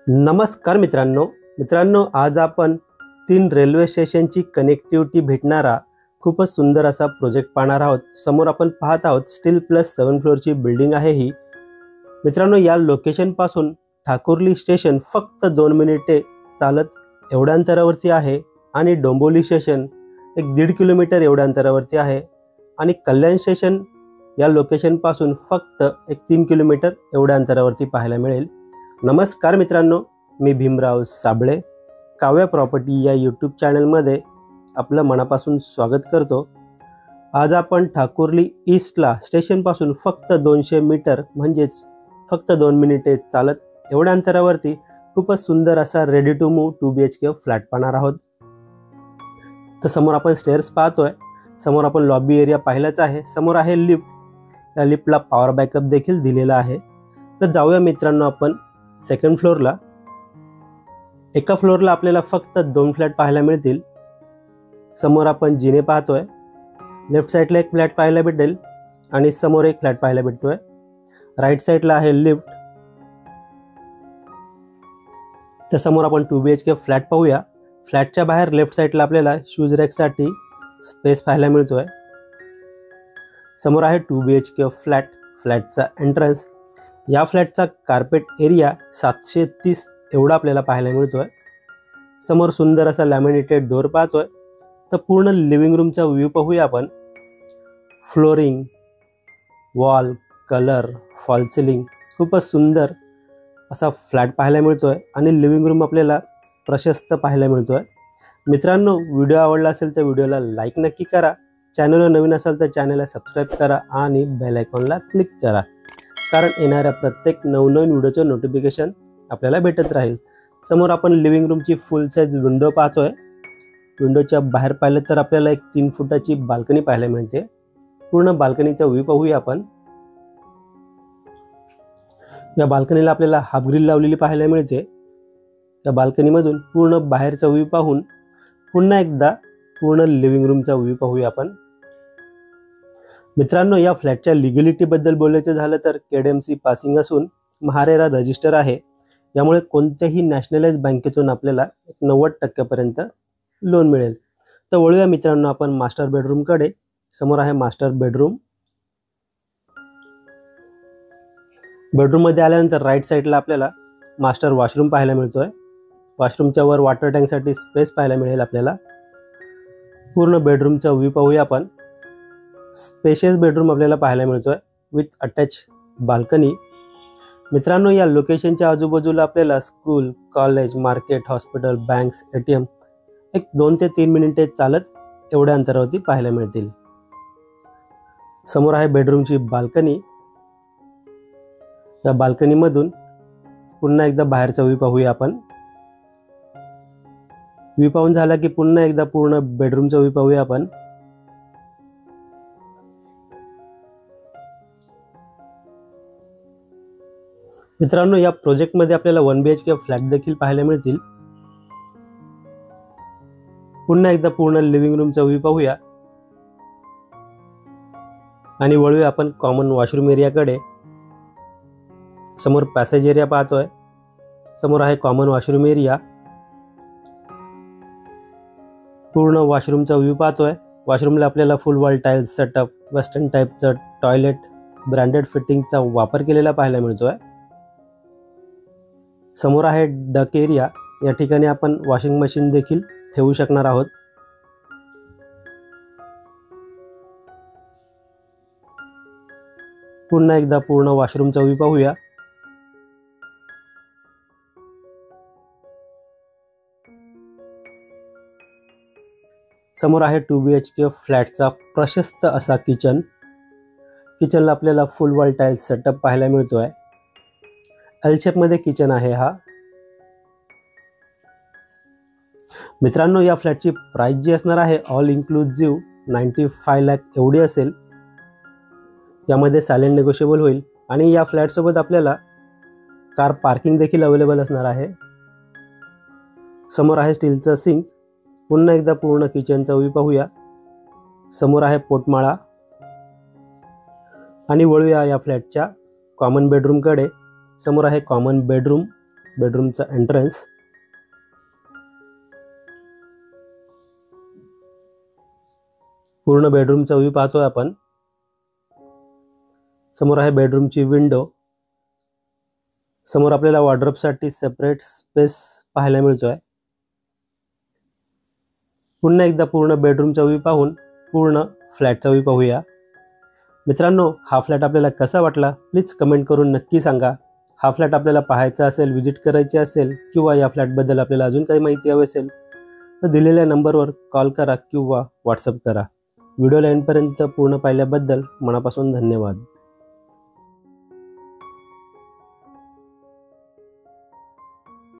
नमस्कार मित्रांनो, आज आपण 3 रेल्वे स्टेशनची कनेक्टिव्हिटी भेटणारा खूपच सुंदर असा प्रोजेक्ट पाहणार आहोत। समोर आपण पाहत आहोत स्टील प्लस 7 फ्लोअरची बिल्डिंग आहे ही। मित्रांनो, या लोकेशन पासून ठाकुर्ली स्टेशन फक्त 2 मिनिटे चालत एवढ्या अंतरावरती आहे आणि डोंबिवली स्टेशन 1.5 किलोमीटर एवढ्या अंतरावरती आहे आणि कल्याण स्टेशन या लोकेशन पासून फक्त 3 किलोमीटर एवढ्या अंतरावरती पाहायला मिळेल। नमस्कार मित्रांनो, मी भीमराव साबळे काव्या प्रॉपर्टी या यूट्यूब चॅनलमध्ये आपलं मनापासून स्वागत करतो। आज आपण ठाकुर्ली ईस्टला स्टेशनपासून फक्त 200 मीटर म्हणजेच फक्त 2 मिनिटे चालत एवढ्या अंतरावरती खूपच सुंदर असा ready to move 2 BHK flat पाहणार आहोत। तर समोर आपण स्टेअर्स पाहतोय, समोर आपण लॉबी एरिया पाहिलाच आहे, समोर आहे लिफ्ट। या लिफ्टला पॉवर बॅकअप देखील दिलेला आहे। तर जाऊया मित्रांनो आपण सेकंड फ्लोअरला। एका फ्लोअरला आपल्याला फक्त 2 फ्लॅट पाहायला मिळतील। समोर आपण जिने पाहतोय, लेफ्ट साईडला एक फ्लॅट पाहायला भेटेल आणि समोर एक फ्लॅट पाहायला भेटतोय। राईट साईडला आहे लिफ्ट। त्या समोर आपण 2 BHK फ्लॅट पाहूया। फ्लॅटच्या बाहेर लेफ्ट साईडला आपल्याला शूज रॅकसाठी स्पेस पाहायला मिळतोय। समोर आहे 2 BHK फ्लॅट, फ्लॅटचा एंट्रन्स। या फ्लॅटचा कार्पेट एरिया 730 एवढा आपल्याला पाहायला मिळतोय। समोर सुंदर असा लॅमिनेटेड डोर पाहतोय। तर पूर्ण लिव्हिंग रूमचा व्ह्यू पाहूया आपण। Flooring, wall, colour, fall ceiling खूपच सुंदर असा फ्लॅट पाहायला मिळतोय आणि लिव्हिंग रूम आपल्याला प्रशस्त पाहायला मिळतोय। मित्रांनो, व्हिडिओ आवडला असेल तर व्हिडिओला लाईक नक्की करा। चॅनलवर नवीन असाल तर चॅनलला सबस्क्राईब करा आणि बेल आयकॉनला क्लिक करा, कारण येणाऱ्या प्रत्येक नवनवीन व्हिडिओचं नोटिफिकेशन आपल्याला भेटत राहील। समोर आपण लिव्हिंग रूमची फुल साईज विंडो पाहतोय। विंडोच्या बाहेर पाहिलं तर आपल्याला एक 3 फुटाची बाल्कनी पाहायला मिळते। पूर्ण बाल्कनीचा व्ह्यू पाहूया आपण। या बाल्कनीला आपल्याला हाफ ग्रिल लावलेली पाहायला मिळते। त्या बाल्कनीमधून पूर्ण बाहेरचा व्ह्यू पाहून पुन्हा एकदा पूर्ण लिव्हिंग रूमचा व्ह्यू पाहूया आपण। मित्रांनो, या फ्लॅटच्या लिगॅलिटी बद्दल बोलायचं झालं तर KDMC पासिंग असून महारेरा रजिस्टर आहे। यामुळे कोणत्याही नॅशनलाइज बँकेतून आपल्याला 90% पर्यंत लोन मिळेल। तर वळूया मित्रांनो आपण मास्टर बेडरूम कडे। समोर आहे मास्टर बेडरूम। बेडरूम मध्ये आल्यानंतर राईट साईडला आपल्याला मास्टर वॉशरूम पाहायला मिळतोय। वॉशरूमच्या वर वॉटर टँक साठी स्पेस पाहायला मिळेल आपल्याला। पूर्ण बेडरूमचा व्ह्यू पाहूया आपण। स्पेशियस बेडरूम आपल्याला पाहायला मिळतोय विथ अटॅच बाल्कनी। मित्रांनो, या लोकेशनच्या आजूबाजूला आपल्याला school, college, market, hospital, banks, ATM 2 ते 3 मिनिटे चालत एवढ्या अंतरावरती पाहायला मिळतील। समोर आहे बेडरूमची बाल्कनी। या बाल्कनीमधून पुन्हा एकदा बाहेरचा व्ह्यू पाहूया आपण। व्ह्यू पाहून झाला की पुन्हा एकदा पूर्ण बेडरूमचा व्ह्यू पाहूया आपण। मित्रांनो, या प्रोजेक्ट मध्ये आपल्याला 1 BHK फ्लॅट देखील पाहायला मिळतील। पुन्हा एकदा पूर्ण लिव्हिंग रूमचा व्ह्यू पाहूया आणि वळूया आपण कॉमन वॉशरूम एरियाकडे। समोर पॅसेज एरिया पाहतोय। समोर आहे कॉमन वॉशरूम एरिया। पूर्ण वॉशरूमचा व्ह्यू पाहतोय। वॉशरूमला आपल्याला full wall tiles setup, western टाइपचं टॉयलेट, ब्रँडेड फिटिंगचा वापर केलेला पाहायला मिळतोय। समोर आहे डक एरिया। या ठिकाणी आपण वॉशिंग मशीन देखील ठेवू शकणार आहोत। पुन्हा एकदा पूर्ण वॉशरूमचा व्ह्यू पाहूया। समोर आहे 2 BHK फ्लॅटचा प्रशस्त असा किचन। किचनला आपल्याला फुल वॉल टाइल्स सेटअप पाहायला मिळतोय। एल शेप मध्ये किचन आहे हा। मित्रांनो, या फ्लॅटची प्राइस जी असणार आहे ऑल इन्क्लुसिव्ह 95 लाख एवढी असेल। यामध्ये सायलेंट नेगोशिएबल होईल आणि या फ्लॅट सोबत आपल्याला कार पार्किंग देखील अवेलेबल असणार आहे। समोर आहे स्टीलचा सिंक। पुन्हा एकदा पूर्ण किचनचा व्ह्यू पाहूया। समोर आहे पोटमाळा आणि वळूया या फ्लॅटच्या कॉमन बेडरूम कडे। समोर आहे कॉमन बेडरूम। बेडरूमचा एंट्रन्स. पूर्ण बेडरूमचा व्ह्यू पाहतोय आपण. समोर आहे बेडरूमची विंडो. समोर आपल्याला वॉर्डरोबसाठी सेपरेट स्पेस पाहायला मिळतोय. पुन्हा एकदा पूर्ण बेडरूमचा व्ह्यू पाहून पूर्ण फ्लॅटचा व्ह्यू पाहूया. मित्रांनो, हा फ्लॅट आपल्याला कसा वाटला प्लीज कमेंट करून नक्की सांगा. हा फ्लॅट आपल्याला पाहायचा असेल, व्हिजिट करायची असेल किंवा या फ्लॅटबद्दल आपल्याला अजून काही माहिती हवी असेल तर दिलेल्या नंबरवर कॉल करा किंवा व्हॉट्सअप करा. व्हिडिओला एंडपर्यंत पूर्ण पाहिल्याबद्दल मनापासून धन्यवाद.